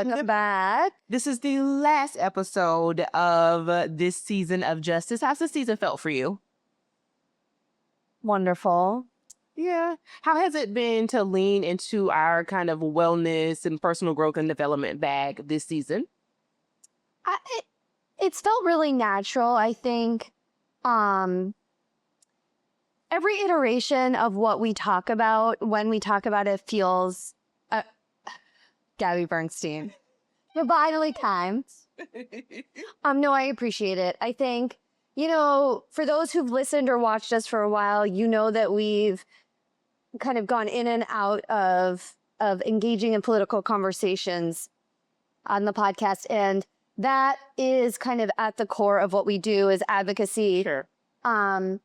Welcome back. This is the last episode of this season of justUS. How's the season felt for you? Wonderful. Yeah. How has it been to lean into our kind of wellness and personal growth and development bag this season? It's felt really natural. I think every iteration of what we talk about, when we talk about it, feels Gabby Bernstein. Divinely timed. No, I appreciate it. I think, for those who've listened or watched us for a while, you know that we've kind of gone in and out of engaging in political conversations on the podcast. And that is kind of at the core of what we do is advocacy. Sure. And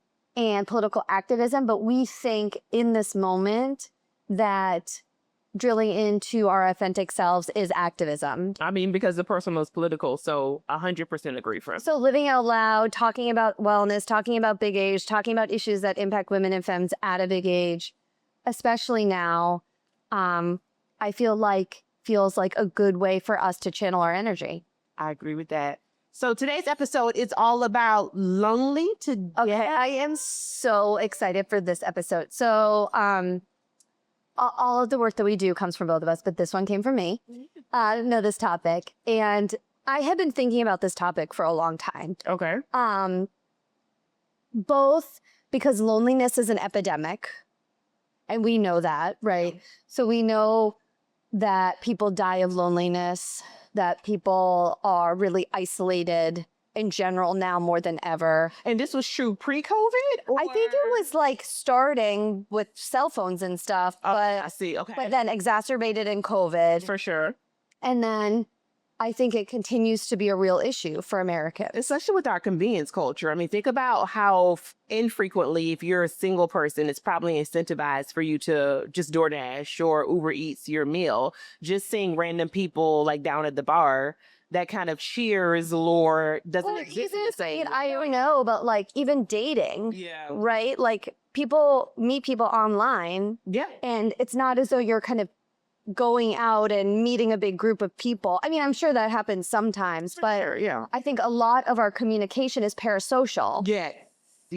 political activism. But we think in this moment that drilling into our authentic selves is activism. I mean, because the personal is political, so 100% agree for us. So living out loud, talking about wellness, talking about big age, talking about issues that impact women and femmes at a big age, especially now, I feels like a good way for us to channel our energy. I agree with that. So today's episode is all about lonely to Okay, I am so excited for this episode. So all of the work that we do comes from both of us, but this one came from me. I know this topic. And I have been thinking about this topic for a long time. Okay. Both because loneliness is an epidemic. And we know that, right? So we know that people die of loneliness, that people are really isolated in general now more than ever. And this was true pre-COVID? I think it was like starting with cell phones and stuff, but I see. Okay. but then exacerbated in COVID. For sure. And then I think it continues to be a real issue for Americans. Especially with our convenience culture. I mean, think about how infrequently, if you're a single person, it's probably incentivized for you to just DoorDash or Uber Eats your meal. Just seeing random people like down at the bar, that kind of cheers lore doesn't exist the same. I don't know, but like even dating, Yeah. right? Like people meet people online. Yeah. And it's not as though you're kind of going out and meeting a big group of people. I mean, I'm sure that happens sometimes, but Sure, yeah. I think a lot of our communication is parasocial. Yeah.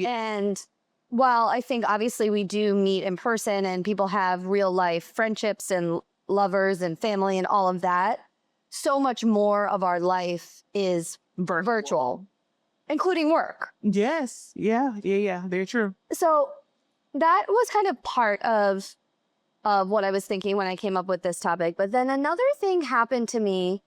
And while I think obviously we do meet in person and people have real life friendships and lovers and family and all of that, so much more of our life is virtual, including work. Yes. Yeah. Very true. So that was kind of part of what I was thinking when I came up with this topic. But then another thing happened to me.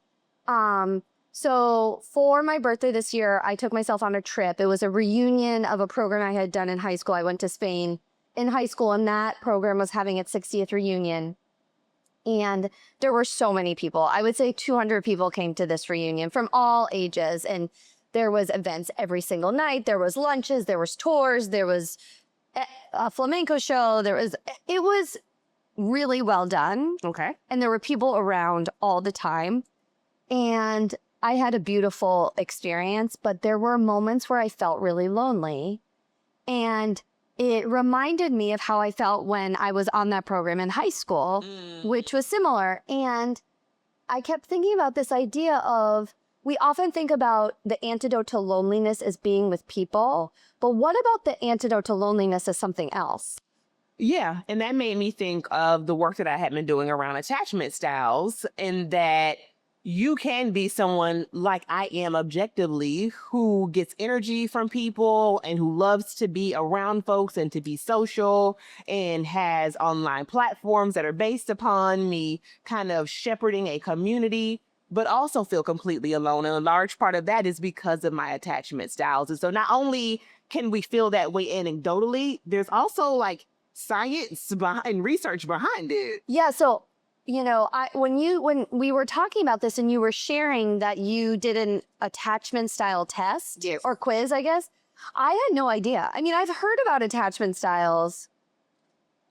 So for my birthday this year, I took myself on a trip. It was a reunion of a program I had done in high school. I went to Spain in high school, and that program was having its 60th reunion. And there were so many people. I would say 200 people came to this reunion from all ages. And there was events every single night. There was lunches, there was tours, there was a flamenco show. It was really well done. Okay. And there were people around all the time. And I had a beautiful experience, but there were moments where I felt really lonely. And it reminded me of how I felt when I was on that program in high school, which was similar. And I kept thinking about this idea of, we often think about the antidote to loneliness as being with people, but what about the antidote to loneliness as something else? Yeah. And that made me think of the work that I had been doing around attachment styles, and that you can be someone like I am objectively who gets energy from people and who loves to be around folks and to be social and has online platforms that are based upon me kind of shepherding a community, but also feel completely alone. And a large part of that is because of my attachment styles. And so not only can we feel that way anecdotally, there's also like science and research behind it. Yeah. So, when we were talking about this and you were sharing that you did an attachment style test or quiz, I guess, I had no idea. I mean, I've heard about attachment styles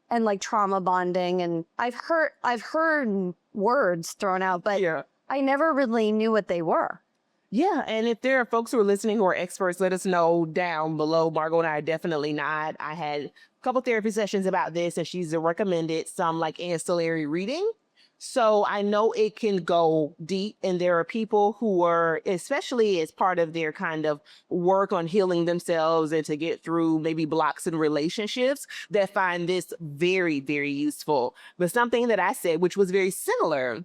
and like trauma bonding, and I've heard words thrown out, but I never really knew what they were. Yeah, and if there are folks who are listening who are experts, let us know down below. Margo and I are definitely not. I had a couple therapy sessions about this, and she's recommended some like ancillary reading. So I know it can go deep, and there are people who are, especially as part of their kind of work on healing themselves and to get through maybe blocks in relationships, that find this very, very useful. But something that I said, which was very similar,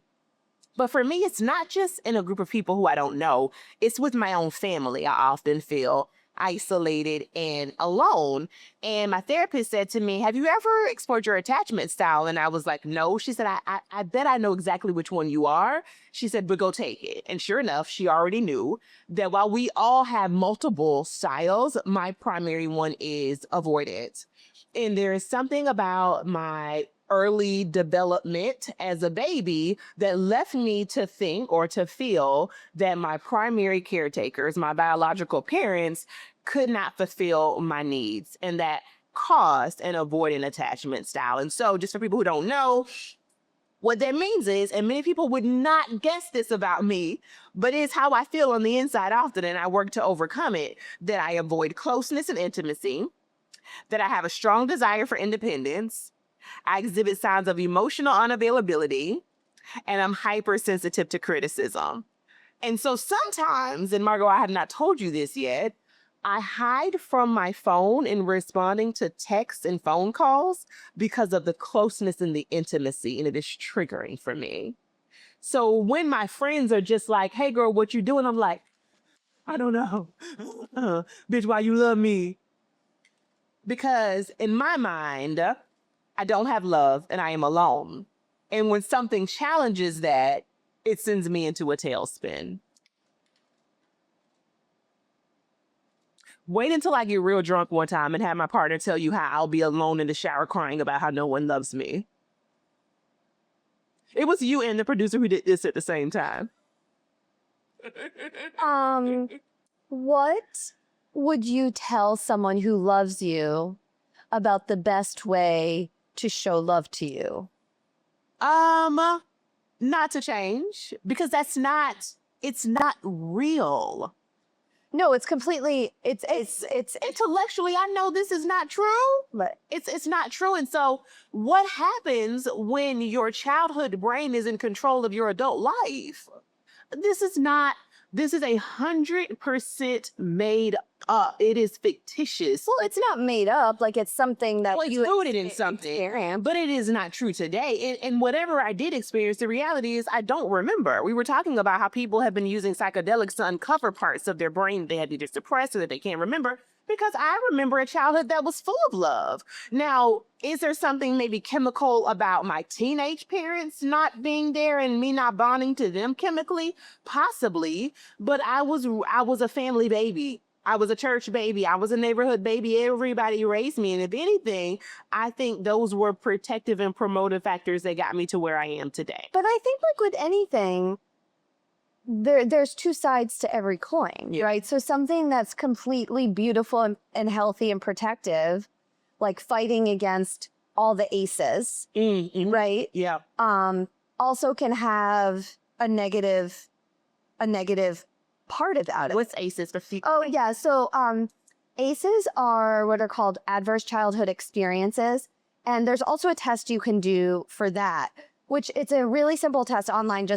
but for me, it's not just in a group of people who I don't know. It's with my own family. I often feel isolated and alone. And my therapist said to me, have you ever explored your attachment style? And I was like, no. She said, I bet I know exactly which one you are. She said, but go take it. And sure enough, she already knew that while we all have multiple styles, my primary one is avoidance. And there is something about my early development as a baby that left me to think or to feel that my primary caretakers, my biological parents, could not fulfill my needs, and that caused an avoidant attachment style. And so, just for people who don't know, what that means is, and many people would not guess this about me, but it's how I feel on the inside often, and I work to overcome it, that I avoid closeness and intimacy, that I have a strong desire for independence, I exhibit signs of emotional unavailability, and I'm hypersensitive to criticism. And so sometimes, and Margo, I have not told you this yet, I hide from my phone in responding to texts and phone calls because of the closeness and the intimacy, and it is triggering for me. So when my friends are just like, hey girl, what you doing? I'm like, I don't know. Bitch, why you love me? Because in my mind, I don't have love and I am alone. And when something challenges that, it sends me into a tailspin. Wait until I get real drunk one time and have my partner tell you how I'll be alone in the shower crying about how no one loves me. It was you and the producer who did this at the same time. What would you tell someone who loves you about the best way to show love to you? Not to change, because it's not real. No, it's completely, it's Intellectually, I know this is not true, but it's not true. And so what happens when your childhood brain is in control of your adult life? This is 100% made up. It is fictitious. well, it's not made up. Like, it's something that Well, it's you rooted in something, experience. but it is not true today. And whatever I did experience, the reality is I don't remember. We were talking about how people have been using psychedelics to uncover parts of their brain they had either suppressed or that they can't remember, because I remember a childhood that was full of love. Now, is there something maybe chemical about my teenage parents not being there and me not bonding to them chemically? Possibly, but I was a family baby. I was a church baby. I was a neighborhood baby. Everybody raised me. And if anything, I think those were protective and promotive factors that got me to where I am today. But I think, like with anything, there's two sides to every coin, Yeah. right? So something that's completely beautiful and healthy and protective, like fighting against all the aces, Mm-hmm. right? Yeah. Also can have a negative part about it. What's ACEs for people? Oh yeah, so ACEs are what are called adverse childhood experiences, and there's also a test you can do for that, which it's a really simple test online.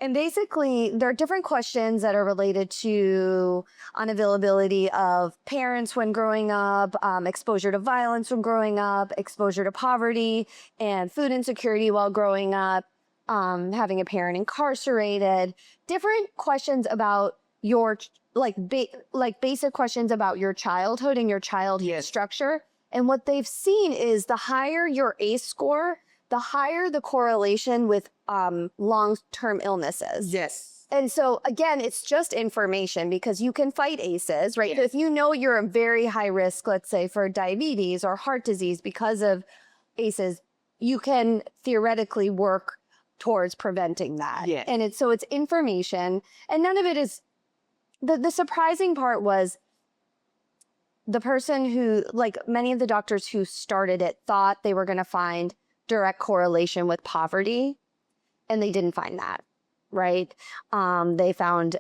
And basically, there are different questions that are related to unavailability of parents when growing up, exposure to violence when growing up, exposure to poverty and food insecurity while growing up, having a parent incarcerated, different questions about your, basic questions about your childhood and your childhood Yes. structure. And what they've seen is the higher your ACE score, the higher the correlation with long-term illnesses. Yes. And so, again, it's just information because you can fight ACEs, right? Yes. So if you know you're a very high risk, let's say, for diabetes or heart disease because of ACEs, you can theoretically work towards preventing that. Yes. And it's information, and none of it is, the surprising part was the person who, like many of the doctors who started it, thought they were going to find direct correlation with poverty, and they didn't find that, right? They found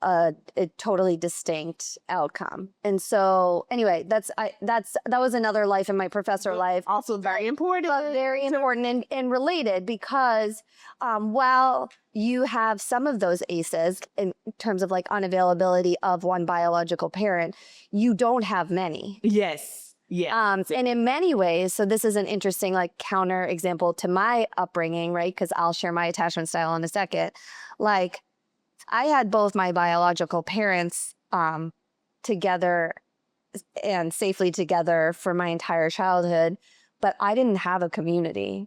a totally distinct outcome. And so anyway, that was another life in my professor life. Also very important. But very important and related, because while you have some of those ACEs in terms of like unavailability of one biological parent, you don't have many. Yes. Yeah. And in many ways, so this is an interesting like counter example to my upbringing, right? Because I'll share my attachment style in a second. Like, I had both my biological parents together and safely together for my entire childhood, but I didn't have a community.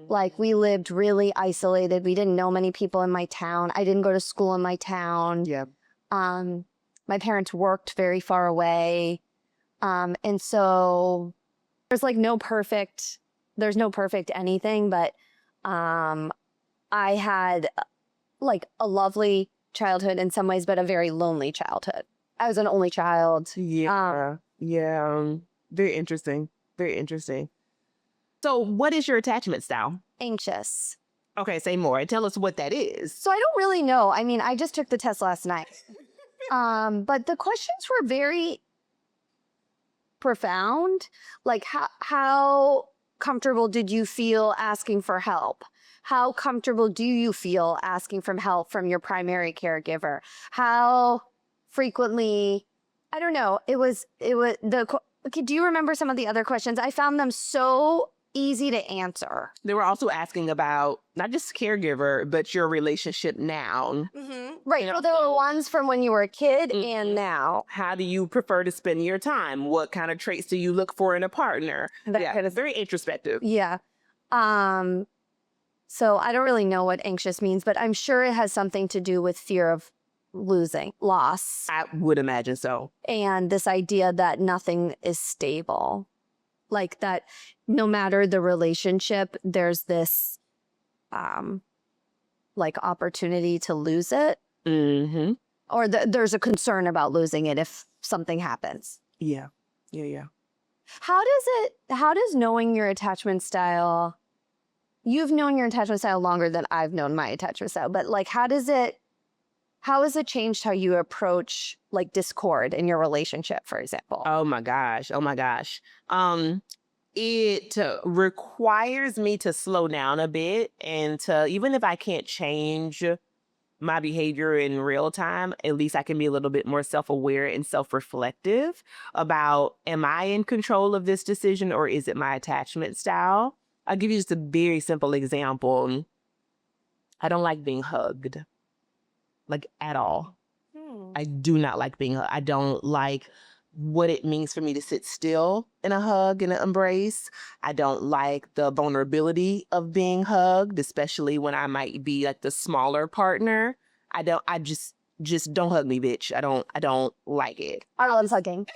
Like, we lived really isolated. We didn't know many people in my town. I didn't go to school in my town. Yeah. My parents worked very far away. And so there's no perfect anything, but I had like a lovely childhood in some ways, but a very lonely childhood. I was an only child. Yeah. Very interesting. Very interesting. So what is your attachment style? Anxious. Okay, say more. Tell us what that is. So I don't really know. I mean, I just took the test last night. But the questions were very profound. Like, how comfortable did you feel asking for help? How comfortable do you feel asking for help from your primary caregiver? How frequently, I don't know. Okay, do you remember some of the other questions? I found them so easy to answer. They were also asking about not just caregiver, but your relationship now. Right. So there were ones from when you were a kid and now. How do you prefer to spend your time? What kind of traits do you look for in a partner? Kind of very introspective. Yeah. So I don't really know what anxious means, but I'm sure it has something to do with fear of loss. I would imagine so. And this idea that nothing is stable. Like, that no matter the relationship, there's this like opportunity to lose it. Or there's a concern about losing it if something happens. Yeah. How does knowing your attachment style, you've known your attachment style longer than I've known my attachment style, but like, how has it changed how you approach like discord in your relationship, for example? Oh my gosh. It requires me to slow down a bit, and to, even if I can't change my behavior in real time, at least I can be a little bit more self-aware and self-reflective about, am I in control of this decision, or is it my attachment style? I'll give you just a very simple example. I don't like being hugged, like, at all. I do not like being hugged. I don't like what it means for me to sit still in a hug and an embrace. I don't like the vulnerability of being hugged, especially when I might be like the smaller partner. I just don't hug me, bitch. I don't like it. I love hugging.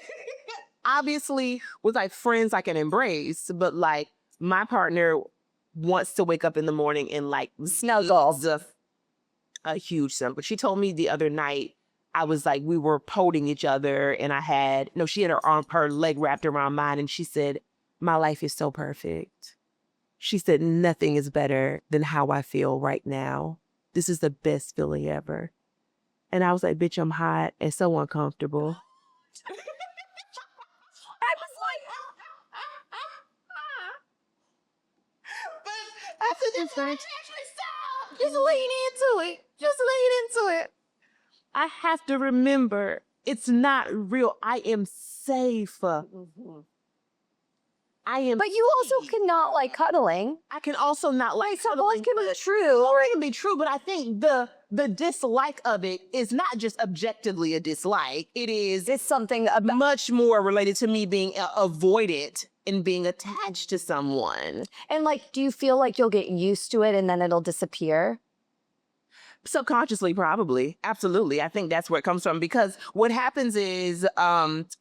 Obviously, with like friends, I can embrace, but like, my partner wants to wake up in the morning and like snuggle. A huge son. But she told me the other night, I was like, we were holding each other, and she had her leg wrapped around mine, and she said, my life is so perfect. She said, nothing is better than how I feel right now. This is the best feeling ever. And I was like, bitch, I'm hot and so uncomfortable. I was like, but I said, this actually stop. Just lean into it. I have to remember, it's not real. I am safe. I am. But you also cannot like cuddling. I can also not like so cuddling. Both can be true. It can be true, but I think the dislike of it is not just objectively a dislike. It's something much more related to me being avoided and being attached to someone. And like, do you feel like you'll get used to it and then it'll disappear? Subconsciously, probably. Absolutely. I think that's where it comes from, because what happens is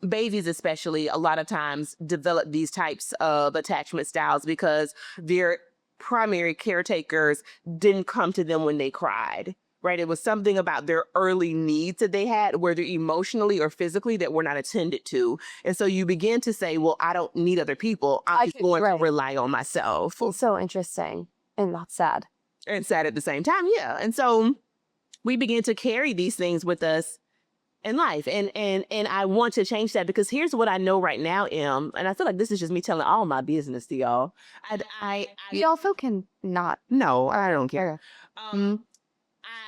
babies especially a lot of times develop these types of attachment styles because their primary caretakers didn't come to them when they cried, right? It was something about their early needs that they had, whether emotionally or physically, that were not attended to. And so you begin to say, well, I don't need other people. I'm just going to rely on myself. It's so interesting and not sad. And sad at the same time, yeah. And so we begin to carry these things with us in life. And I want to change that, because here's what I know right now, and I feel like this is just me telling all my business to y'all. You also can not. No, I don't care. Mhm.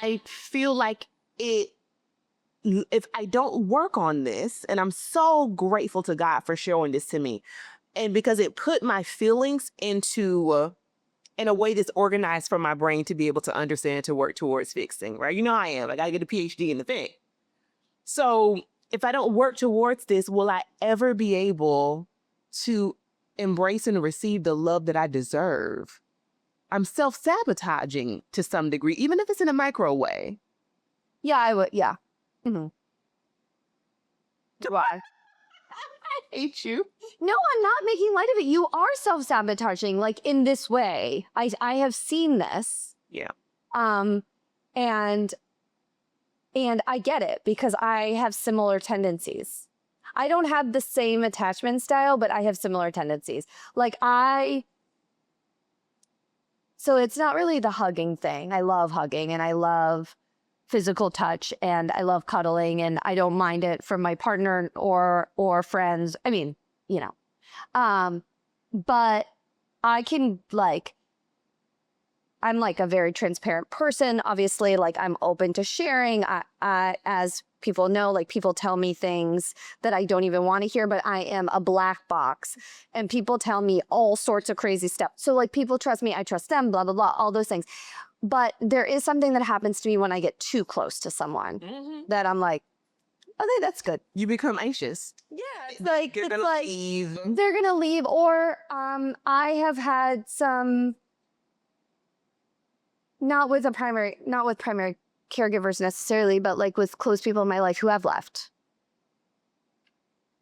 I feel like if I don't work on this, and I'm so grateful to God for showing this to me, and because it put my feelings into in a way that's organized for my brain to be able to understand, to work towards fixing, right? You know I am. I got to get a PhD in the thing. So if I don't work towards this, will I ever be able to embrace and receive the love that I deserve? I'm self-sabotaging to some degree, even if it's in a micro way. Yeah, I would. Yeah. Mm-hmm. Why? I hate you. No, I'm not making light of it. You are self-sabotaging, like in this way. I have seen this. Yeah. And I get it, because I have similar tendencies. I don't have the same attachment style, but I have similar tendencies. So it's not really the hugging thing. I love hugging, and I love physical touch, and I love cuddling, and I don't mind it from my partner or friends. I mean, you know. But I can, like, I'm like a very transparent person. Obviously, like, I'm open to sharing. I as people know, like, people tell me things that I don't even want to hear, but I am a black box, and people tell me all sorts of crazy stuff. So, like, people trust me, I trust them, blah, blah, blah, all those things. But there is something that happens to me when I get too close to someone that I'm like, okay, that's good. You become anxious. Yeah, it's like, Leave. they're gonna leave. Or I have had some, not with primary caregivers necessarily, but like with close people in my life who have left.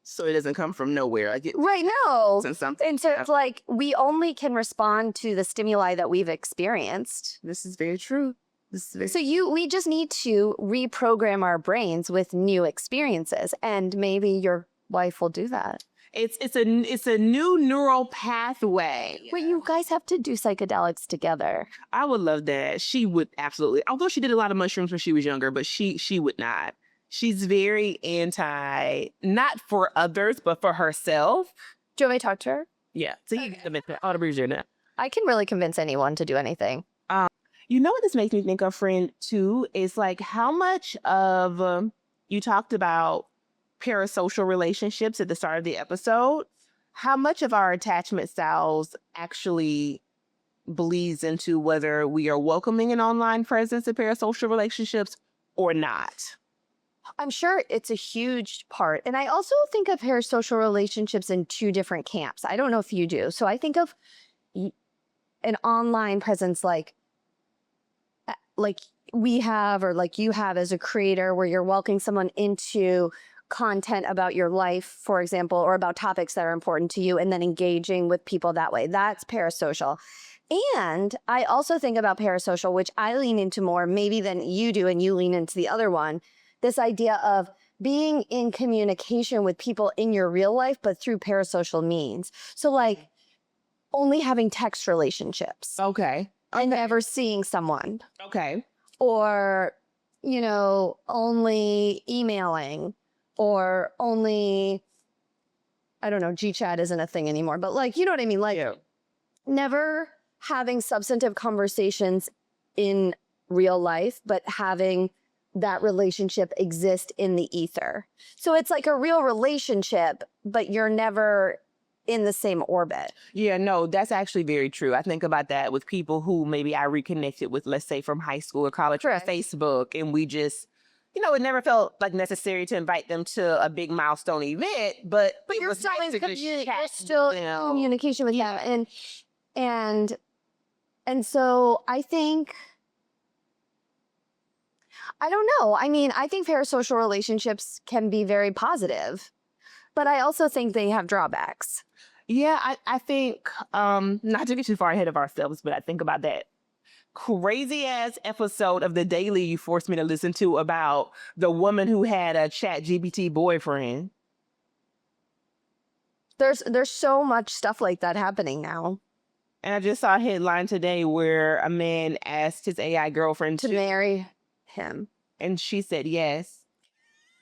So it doesn't come from nowhere. I get Right, no. and something. And so it's like, we only can respond to the stimuli that we've experienced. This is very true. So we just need to reprogram our brains with new experiences, and maybe your wife will do that. It's a new neural pathway. But you guys have to do psychedelics together. I would love that. She would absolutely. Although she did a lot of mushrooms when she was younger, but she would not. She's very anti, not for others, but for herself. Do you want me to talk to her? Yeah. So you can convince her. I'll here now. I can really convince anyone to do anything. You know what this makes me think of, friend, too, is like how much of, you talked about parasocial relationships at the start of the episode, how much of our attachment styles actually bleeds into whether we are welcoming an online presence in parasocial relationships or not. I'm sure it's a huge part. And I also think of parasocial relationships in two different camps. I don't know if you do. So I think of an online presence like we have, or like you have as a creator, where you're welcoming someone into content about your life, for example, or about topics that are important to you, and then engaging with people that way. That's parasocial. And I also think about parasocial, which I lean into more maybe than you do, and you lean into the other one, this idea of being in communication with people in your real life, but through parasocial means. So like only having text relationships. Okay. And never seeing someone. Okay. Or, you know, only emailing, or only, I don't know, GChat isn't a thing anymore, but like, you know what I mean? Like, never having substantive conversations in real life, but having that relationship exist in the ether. So it's like a real relationship, but you're never in the same orbit. Yeah, no, that's actually very true. I think about that with people who maybe I reconnected with, let's say from high school or college or Facebook, and we just, you know, it never felt like necessary to invite them to a big milestone event, but you're was still nice in to just you're chat still with in them. communication with them. And so I think, I don't know. I mean, I think parasocial relationships can be very positive, but I also think they have drawbacks. Yeah, I think, not to get too far ahead of ourselves, but I think about that crazy ass episode of The Daily you forced me to listen to about the woman who had a ChatGPT boyfriend. There's so much stuff like that happening now. And I just saw a headline today where a man asked his AI girlfriend To marry him. And she said yes.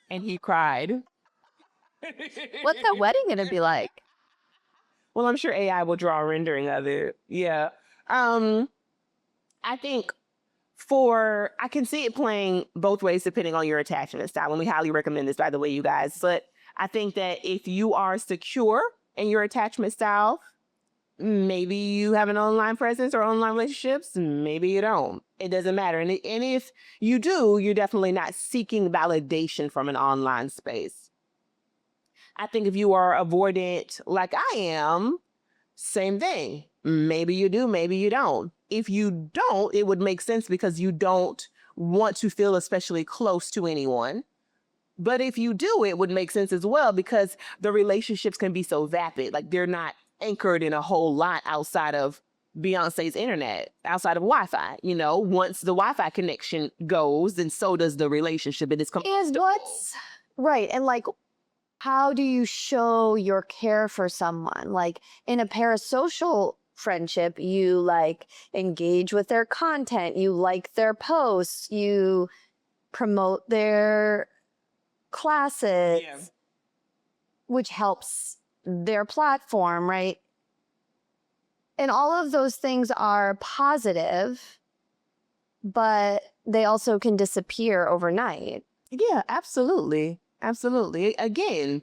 And he cried. What's that wedding going to be like? Well, I'm sure AI will draw a rendering of it. Yeah. I think I can see it playing both ways depending on your attachment style. And we highly recommend this, by the way, you guys. But I think that if you are secure in your attachment style, maybe you have an online presence or online relationships, maybe you don't. It doesn't matter. And if you do, you're definitely not seeking validation from an online space. I think if you are avoidant like I am, same thing. Maybe you do, maybe you don't. If you don't, it would make sense because you don't want to feel especially close to anyone. But if you do, it would make sense as well because the relationships can be so vapid. Like they're not anchored in a whole lot outside of Beyonce's internet, outside of Wi-Fi. You know, once the Wi-Fi connection goes, then so does the relationship. It is And right. And like, how do you show your care for someone? Like in a parasocial friendship, you like engage with their content, you like their posts, you promote their classes, which helps their platform, right? And all of those things are positive, but they also can disappear overnight. Yeah, absolutely. Absolutely. Again,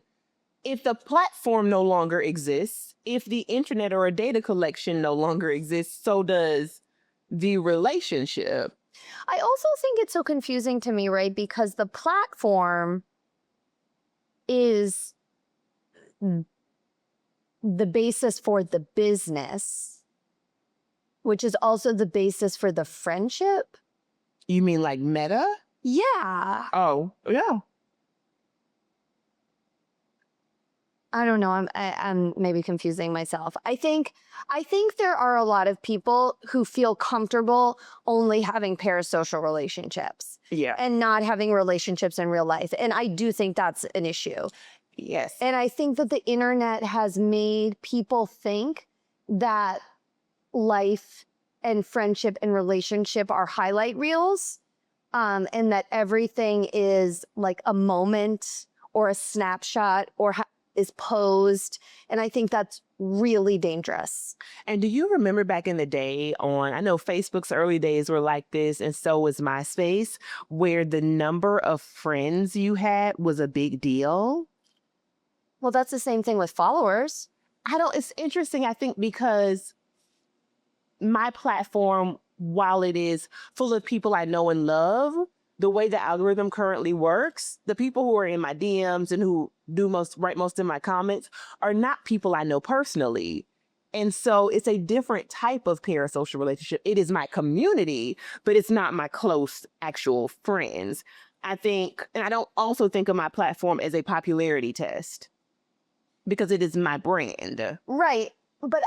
if the platform no longer exists, if the internet or a data collection no longer exists, so does the relationship. I also think it's so confusing to me, right? Because the platform is the basis for the business, which is also the basis for the friendship. You mean like Meta? Yeah. Oh, yeah. I don't know. I'm maybe confusing myself. I think there are a lot of people who feel comfortable only having parasocial relationships. Yeah. And not having relationships in real life. And I do think that's an issue. Yes. And I think that the internet has made people think that life and friendship and relationship are highlight reels, and that everything is like a moment or a snapshot or is posed. And I think that's really dangerous. And do you remember back in the day I know Facebook's early days were like this, and so was MySpace, where the number of friends you had was a big deal? Well, that's the same thing with followers. It's interesting, I think, because my platform, while it is full of people I know and love, the way the algorithm currently works, the people who are in my DMs and who write most of my comments are not people I know personally. And so it's a different type of parasocial relationship. It is my community, but it's not my close actual friends. I think, and I don't also think of my platform as a popularity test because it is my brand. Right. But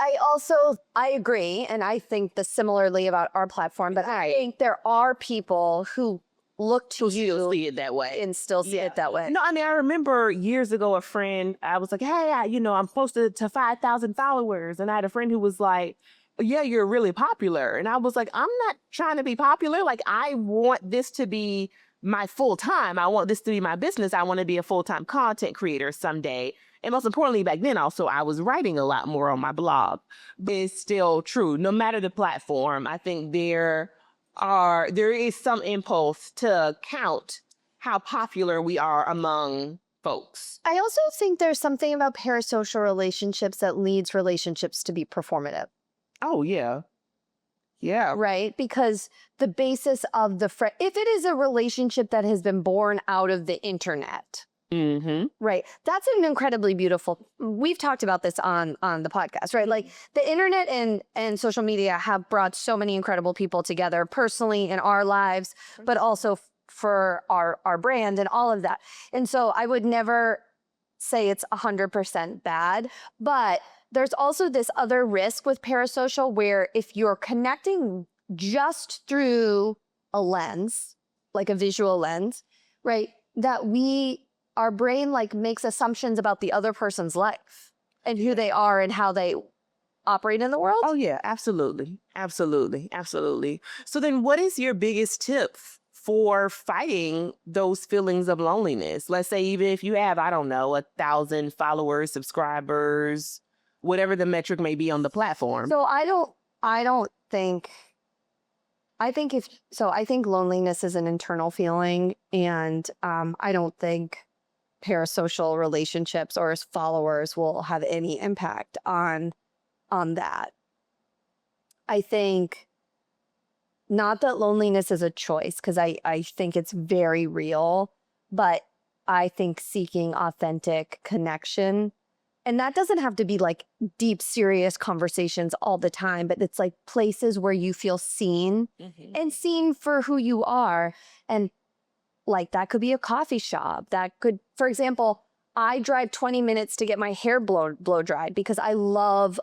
I agree. And I think this similarly about our platform, but I think there are people who look to you see it that way and still see it that way. No, I mean, I remember years ago, a friend, I was like, hey, I'm close to 5,000 followers. And I had a friend who was like, yeah, you're really popular. And I was like, I'm not trying to be popular. Like, I want this to be my full time. I want this to be my business. I want to be a full-time content creator someday. And most importantly, back then also, I was writing a lot more on my blog. But it's still true. No matter the platform, I think there is some impulse to count how popular we are among folks. I also think there's something about parasocial relationships that leads relationships to be performative. Oh, yeah. Yeah. Right? Because the basis of if it is a relationship that has been born out of the internet, right? That's an incredibly beautiful, we've talked about this on the podcast, right? Like the internet and social media have brought so many incredible people together personally in our lives, but also for our brand and all of that. And so I would never say it's 100% bad, but there's also this other risk with parasocial where if you're connecting just through a lens, like a visual lens, right? That our brain like makes assumptions about the other person's life and who they are and how they operate in the world. Oh yeah, absolutely. Absolutely. Absolutely. So then what is your biggest tip for fighting those feelings of loneliness. Let's say even if you have, I don't know, 1,000 followers, subscribers, whatever the metric may be on the platform. So I don't think, I think loneliness is an internal feeling, and I don't think parasocial relationships or followers will have any impact on that. I think not that loneliness is a choice, because I think it's very real, but I think seeking authentic connection, and that doesn't have to be like deep, serious conversations all the time, but it's like places where you feel seen and seen for who you are. And like that could be a coffee shop. That could, for example, I drive 20 minutes to get my hair blow dried because I love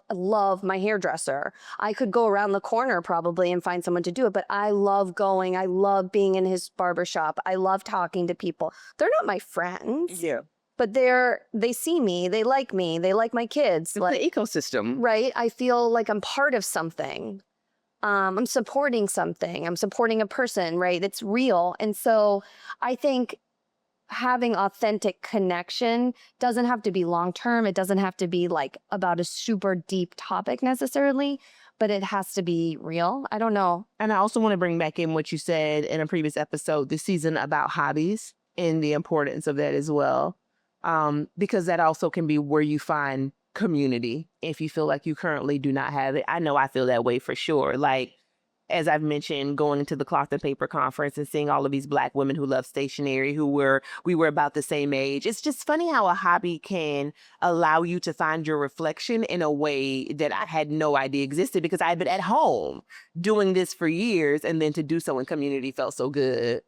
my hairdresser. I could go around the corner probably and find someone to do it, but I love going. I love being in his barbershop. I love talking to people. They're not my friends. Yeah. But they see me, they like my kids. It's like, the ecosystem. Right? I feel like I'm part of something. I'm supporting something. I'm supporting a person, right? It's real. And so I think having authentic connection doesn't have to be long-term. It doesn't have to be like about a super deep topic necessarily, but it has to be real. I don't know. And I also want to bring back in what you said in a previous episode this season about hobbies and the importance of that as well. Because that also can be where you find community if you feel like you currently do not have it. I know I feel that way for sure. Like, as I've mentioned, going into the Cloth and Paper conference and seeing all of these Black women who love stationery, we were about the same age. It's just funny how a hobby can allow you to find your reflection in a way that I had no idea existed, because I've been at home doing this for years, and then to do so in community felt so good.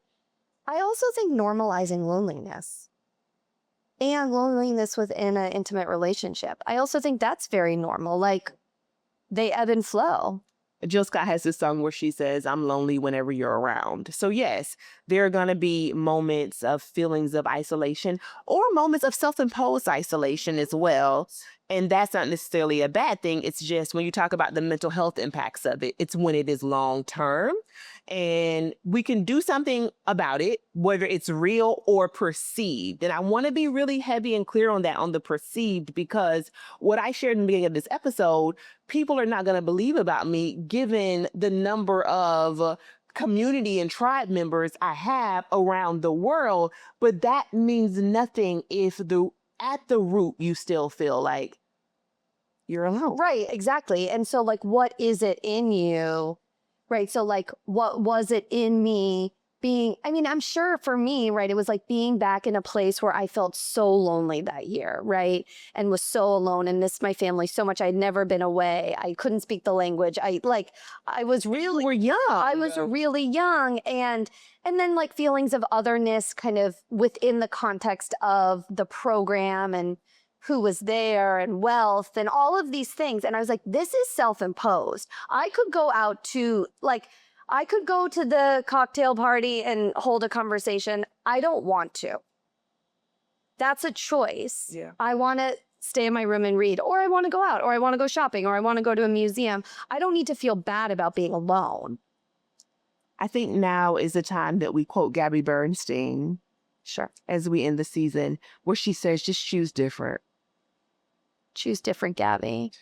I also think normalizing loneliness and loneliness within an intimate relationship, I also think that's very normal. Like, they ebb and flow. Jill Scott has this song where she says, "I'm lonely whenever you're around." So yes, there are going to be moments of feelings of isolation or moments of self-imposed isolation as well. And that's not necessarily a bad thing. It's just when you talk about the mental health impacts of it, it's when it is long-term. And we can do something about it, whether it's real or perceived. And I want to be really heavy and clear on that, on the perceived, because what I shared in the beginning of this episode, people are not going to believe about me given the number of community and tribe members I have around the world. But that means nothing if at the root you still feel like you're alone. Right, exactly. And so like, what is it in you? Right. So like, what was it in me being, I mean, I'm sure for me, right, it was like being back in a place where I felt so lonely that year, right? And was so alone and missed my family so much. I'd never been away. I couldn't speak the language. I was really, You were young. I was really young. And then like feelings of otherness kind of within the context of the program and who was there and wealth and all of these things. And I was like, this is self-imposed. I could go to the cocktail party and hold a conversation. I don't want to. That's a choice. Yeah. I want to stay in my room and read, or I want to go out, or I want to go shopping, or I want to go to a museum. I don't need to feel bad about being alone. I think now is the time that we quote Gabby Bernstein. Sure. As we end the season, where she says, just choose different. Choose different, Gabby.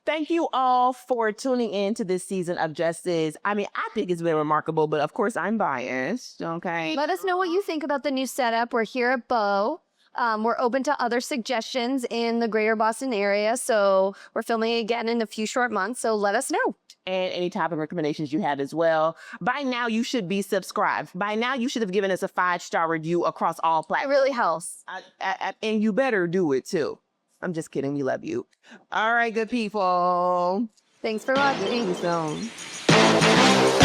Thank you all for tuning in to this season of justUS. I mean, I think it's been remarkable, but of course I'm biased, okay? Let us know what you think about the new setup. We're here at Bo. We're open to other suggestions in the greater Boston area. So we're filming again in a few short months. So let us know. And any topic recommendations you have as well. By now, you should be subscribed. By now, you should have given us a 5-star review across all It platforms. really helps. And you better do it too. I'm just kidding. We love you. All right, good people. Thanks for watching. See you soon.